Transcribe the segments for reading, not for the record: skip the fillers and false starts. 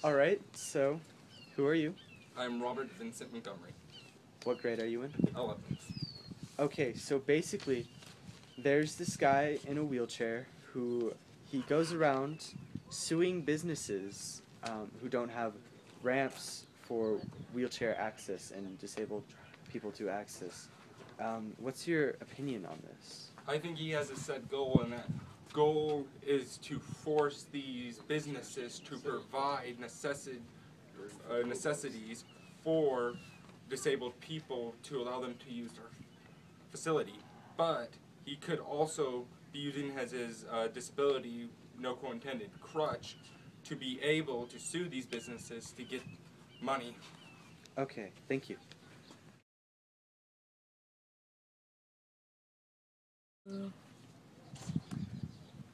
All right, so who are you? I'm Robert Vincent Montgomery, What grade are you in? 11th. Okay, so basically, there's this guy in a wheelchair who he goes around suing businesses who don't have ramps for wheelchair access and disabled people to access. What's your opinion on this? I think he has a set goal, and that goal is to force these businesses to provide necessities for disabled people to allow them to use their facility. But he could also be using as his disability, no quote intended, crutch to be able to sue these businesses to get money. Okay, thank you.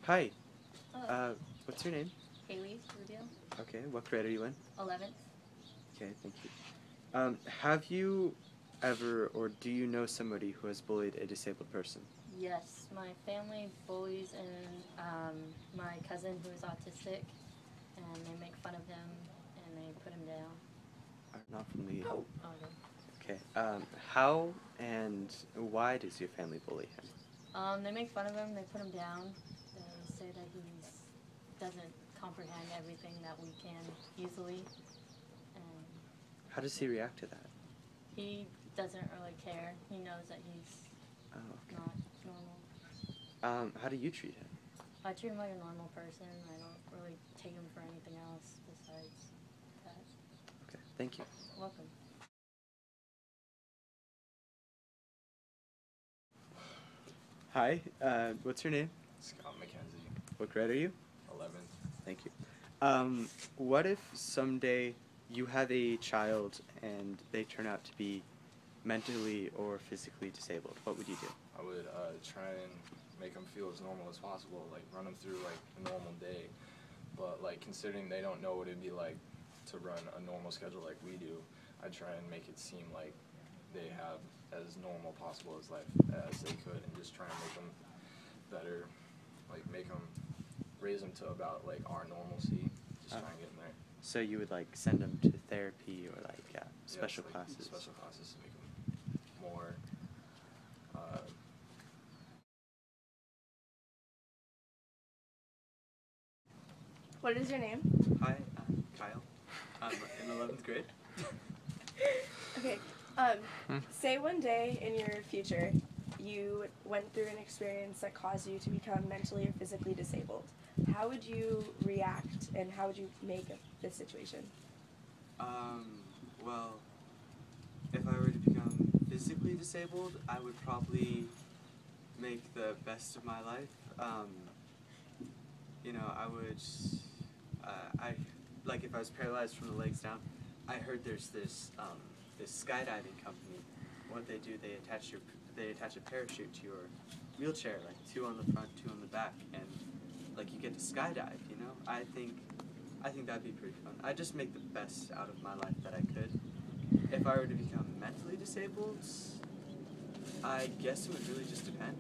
Hi, Hello. what's your name? Haley Rubio, Okay, what grade are you in? 11th. Okay, thank you. Have you ever or do you know somebody who has bullied a disabled person? Yes, my family bullies my cousin who is autistic, and they make fun of him and they put him down. Not from the. Oh, Okay. How and why does your family bully him? they make fun of him, they put him down. They say that he doesn't comprehend everything that we can easily, and How does he react to that? he doesn't really care. He knows that he's Oh, okay. not normal. How do you treat him? I treat him like a normal person. I don't really take him for anything else besides that. Okay, thank you. Welcome. Hi, what's your name? Scott McKenzie, What grade are you? 11th. Thank you. What if someday you have a child and they turn out to be mentally or physically disabled? What would you do? I would try and make them feel as normal as possible, like run them through like a normal day. But like considering they don't know what it'd be like to run a normal schedule like we do, I'd try and make it seem like they have as normal possible as life as they could, and just try and make them better, like raise them to about like our normalcy. Just try and get them there. So you would like send them to therapy or like special Like classes? Special classes to make them more. What is your name? Hi, I'm Kyle. I'm in 11th grade. Okay. Say one day in your future you went through an experience that caused you to become mentally or physically disabled. How would you react and how would you make of this situation? Well, if I were to become physically disabled, I would probably make the best of my life. I would, like if I was paralyzed from the legs down, I heard there's this skydiving company. What they do, they attach a parachute to your wheelchair, like 2 on the front, 2 on the back, and like you get to skydive. I think that'd be pretty fun. I'd just make the best out of my life that I could. If I were to become mentally disabled, I guess it would really just depend.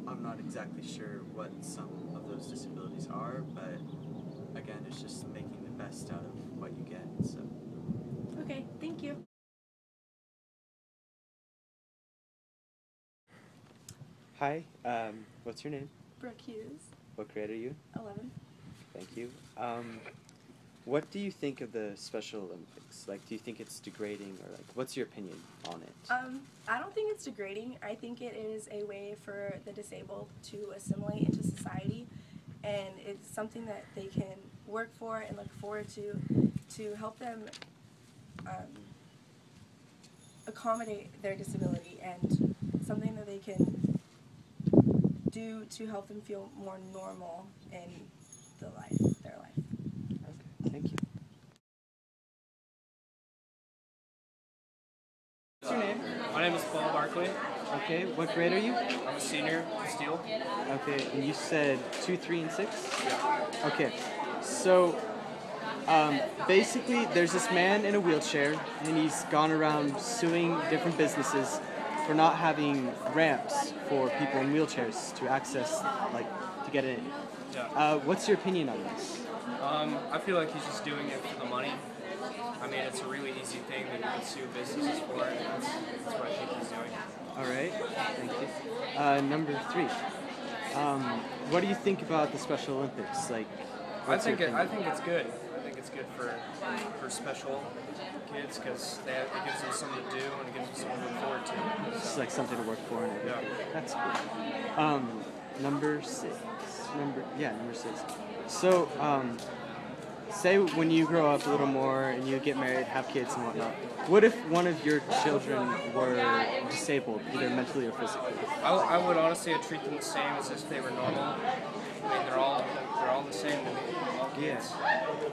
I'm not exactly sure what some of those disabilities are, but again, it's just making the best out of what you get. So. Okay, thank you. Hi, what's your name? Brooke Hughes, What grade are you? 11. Thank you. What do you think of the Special Olympics? Like, do you think it's degrading, or like, what's your opinion on it? I don't think it's degrading. I think it is a way for the disabled to assimilate into society, and it's something that they can work for and look forward to help them accommodate their disability, and something that they can do to help them feel more normal in their life. Okay, thank you. What's your name? My name is Paul Barkley. Okay, what grade are you? I'm a senior in Steel. Okay, and you said 2, 3, and 6? Okay, so basically there's this man in a wheelchair, and he's gone around suing different businesses for not having ramps for people in wheelchairs to access, like, to get in, Yeah. What's your opinion on this? I feel like he's just doing it for the money. I mean, it's a really easy thing that you can sue businesses for, and that's what I think he's doing. All right, thank you. Number 3. What do you think about the Special Olympics? Like, I what's your think opinion? it's good. I think it's good for special kids because it gives them something to do and it gives them something to look forward to. Just like something to work for and everything. Yeah. That's cool. Number 6. Number 6. So, say when you grow up a little more and you get married, have kids and whatnot, what if one of your children were disabled, either mentally or physically? I would honestly treat them the same as if they were normal. I mean, they're all the same to me. All kids.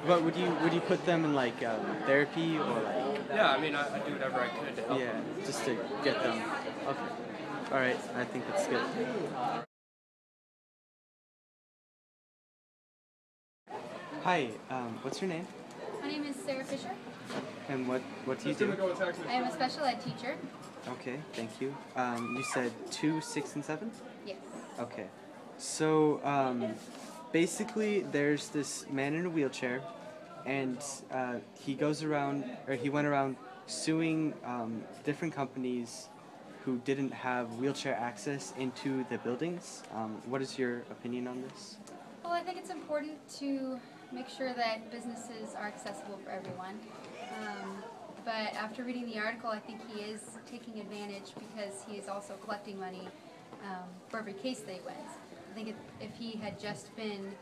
But would you put them in like therapy or like? Yeah, I mean, I do whatever I could to help them. Just to get them. Okay. All right. I think that's good. Hi. What's your name? My name is Sarah Fisher. And what do you do? I am a special ed teacher. Okay. Thank you. You said 2, 6, and 7. Yes. Okay. So, basically, there's this man in a wheelchair, and he went around suing different companies who didn't have wheelchair access into the buildings. What is your opinion on this? Well, I think it's important to make sure that businesses are accessible for everyone. But after reading the article, I think he is taking advantage because he is also collecting money for every case that he wins. I think if he had just been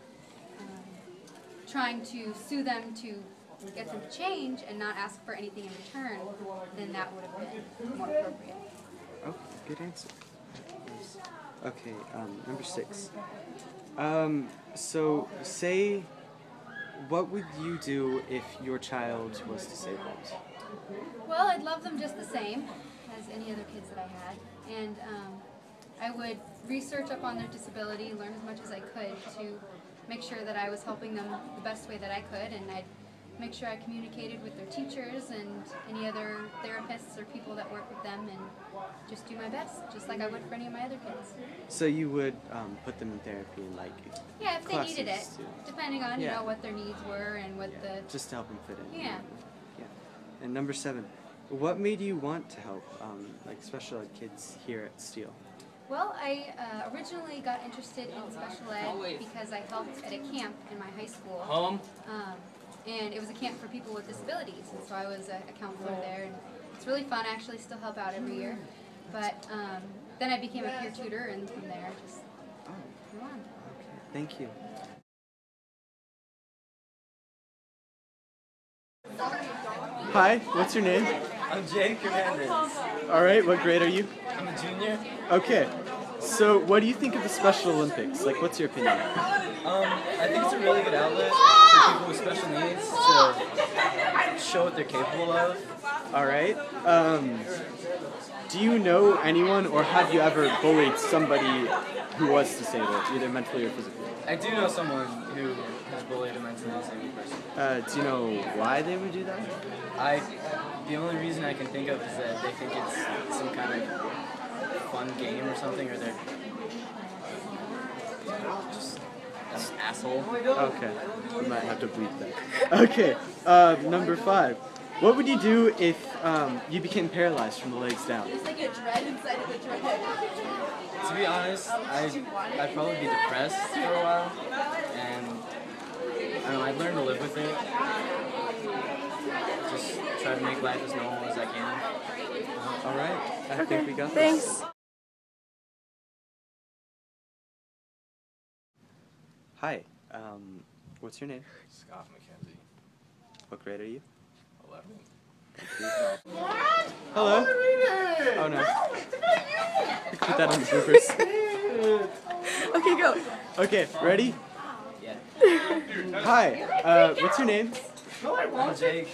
trying to sue them to get them to change and not ask for anything in return, then that would have been more appropriate. Oh, good answer. Okay, number 6. So, say, what would you do if your child was disabled? Well, I'd love them just the same as any other kids that I had, and I would research up on their disability, learn as much as I could to make sure that I was helping them the best way that I could, and I'd make sure I communicated with their teachers and any other therapists or people that work with them and just do my best, just like I would for any of my other kids. So you would put them in therapy and like Yeah, if they needed it, classes, depending on, you Yeah. know, what their needs were and what the... just to help them fit in. Yeah. Yeah. And number 7, what made you want to help like special ed kids here at Steele? Well, I originally got interested in special ed because I helped at a camp in my high school. And it was a camp for people with disabilities, and so I was a counselor there, and it's really fun. I actually still help out every year. But then I became a peer tutor, and from there, just grew on. Okay, thank you. Hi, what's your name? I'm Jake Hernandez. All right, what grade are you? I'm a junior. Okay, so what do you think of the Special Olympics? Like, what's your opinion? I think it's a really good outlet for people with special needs to show what they're capable of. All right. Do you know anyone, or have you ever bullied somebody who was disabled, either mentally or physically? I do know someone who has bullied a mentally disabled person. Do you know why they would do that? The only reason I can think of is that they think it's some kind of fun game or something, or they're just an asshole. Okay, we might have to bleep that. Okay, number 5. What would you do if you became paralyzed from the legs down? It's like a dread inside of a dread. To be honest, I'd probably be depressed for a while, and I don't know, I'd learn to live with it. Just try to make life as normal as I can. All right, I think we got Thanks. this. Hi, what's your name? Scott McKenzie, What grade are you? 11. Hello? Oh no. Put that on the bloopers. Okay, go. Okay, ready? Yeah. Hi, what's your name? I'm Jake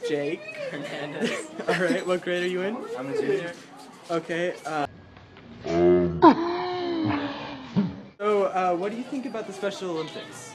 Jake. Hernandez. Alright, what grade are you in? I'm a junior. Okay, so, what do you think about the Special Olympics?